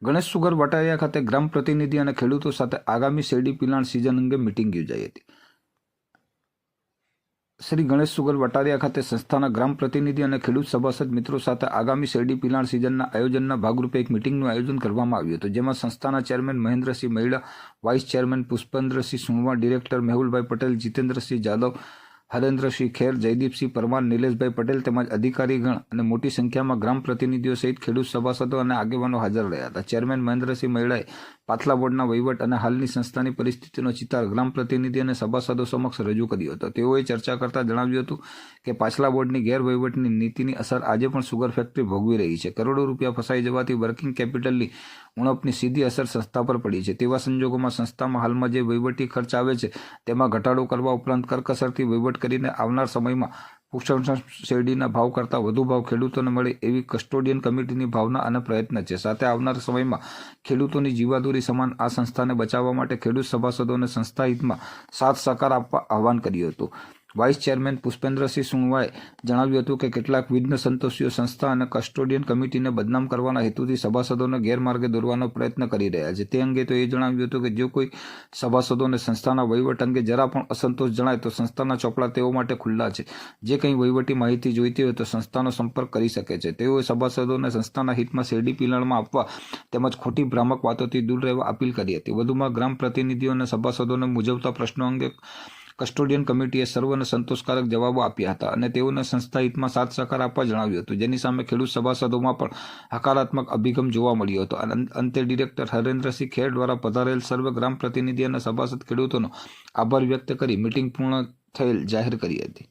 Ganesh sugar વટારિયા ખાતે ગ્રામ પ્રતિનિધિ અને ખેડૂતો સાથે આગામી શેરડી પિલાણ સિઝન અંગે મિટિંગ યોજાઈ હતી। શ્રી ગણેશ સુગર વટારિયા ખાતે સંસ્થાના ગ્રામ પ્રતિનિધિ અને ખેડૂત સભાસદ મિત્રો સાથે આગામી શેરડી પિલાણ સિઝનના આયોજનના ભાગરૂપે એક મિટિંગનું આયોજન કરવામાં આવ્યું હતું, જેમાં સંસ્થાના chairman Mahendra Singh મૈડા, vice chairman Pushpendrasinh સુણવા, director મેહુલભાઈ પટેલ, જીતેન્દ્રસિંહ જાદવ, હરેન્દ્રસિંહ ખેર, જયદીપસિંહ પરમાર, નિલેશભાઈ પટેલ તેમજ અધિકારીગણ અને મોટી સંખ્યામાં ગ્રામ પ્રતિનિધિઓ સહિત ખેડૂત સભાસદો અને આગેવાનો હાજર રહ્યા હતા। ચેરમેન મહેન્દ્રસિંહ મૈડાએ પાછલા બોર્ડના વહીવટ અને હાલની સંસ્થાની પરિસ્થિતિનો ચિતાર ગ્રામ પ્રતિનિધિ અને સભાસદો સમક્ષ રજૂ કર્યો હતો। તેઓએ ચર્ચા કરતા જણાવ્યું હતું કે પાછલા બોર્ડની ગેરવહીવટની નીતિની અસર આજે પણ સુગર ફેક્ટરી ભોગવી રહી છે। કરોડો રૂપિયા ફસાઈ જવાથી વર્કિંગ કેપિટલની ઉણપની સીધી અસર સંસ્થા પર પડી છે। તેવા સંજોગોમાં સંસ્થામાં હાલમાં જે વહીવટી ખર્ચ આવે છે તેમાં ઘટાડો કરવા ઉપરાંત કરકસરથી વહીવટ કરીને આવનાર સમયમાં પોષણ શેરડીના ભાવ કરતાં વધુ ભાવ ખેડૂતોને મળે એવી કસ્ટોડિયન કમિટીની ભાવના અને પ્રયત્ન છે। સાથે આવનાર સમયમાં ખેડૂતોની જીવાદોરી સમાન આ સંસ્થાને બચાવવા માટે ખેડૂત સભાસદોને સંસ્થા હિતમાં સાથ સહકાર આપવા આહવાન કર્યું હતું। વાઇસ ચેરમેન પુષ્પેન્દ્રસિંહ સુણવાએ જણાવ્યું હતું કે કેટલાક વિઘ્ન સંતોષીઓ સંસ્થા અને કસ્ટોડિયન કમિટીને બદનામ કરવાના હેતુથી સભાસદોને ગેરમાર્ગે દોરવાનો પ્રયત્ન કરી રહ્યા છે। તે અંગે તો એ જણાવ્યું હતું કે જો કોઈ સભાસદોને સંસ્થાના વહીવટ અંગે જરા પણ અસંતોષ જણાય તો સંસ્થાના ચોપડા તેઓ માટે ખુલ્લા છે। જે કંઈ વહીવટી માહિતી જોઈતી હોય તો સંસ્થાનો સંપર્ક કરી શકે છે। તેઓએ સભાસદોને સંસ્થાના હિતમાં શેરડી પિલાણમાં આપવા તેમજ ખોટી ભ્રામક વાતોથી દૂર રહેવા અપીલ કરી હતી। વધુમાં ગ્રામ પ્રતિનિધિઓ અને સભાસદોને મૂંઝવતા પ્રશ્નો અંગે કસ્ટોડિયન કમિટીએ સર્વને સંતોષકારક જવાબો આપ્યા હતા અને તેઓને સંસ્થા હિતમાં સાથ સહકાર આપવા જણાવ્યું હતું, જેની સામે ખેડૂત સભાસદોમાં પણ હકારાત્મક અભિગમ જોવા મળ્યો હતો। અંતે ડિરેક્ટર હરેન્દ્રસિંહ ખેર દ્વારા પધારેલ સર્વ ગ્રામ પ્રતિનિધિ અને સભાસદ ખેડૂતોનો આભાર વ્યક્ત કરી મિટિંગ પૂર્ણ થયેલ જાહેર કરી હતી।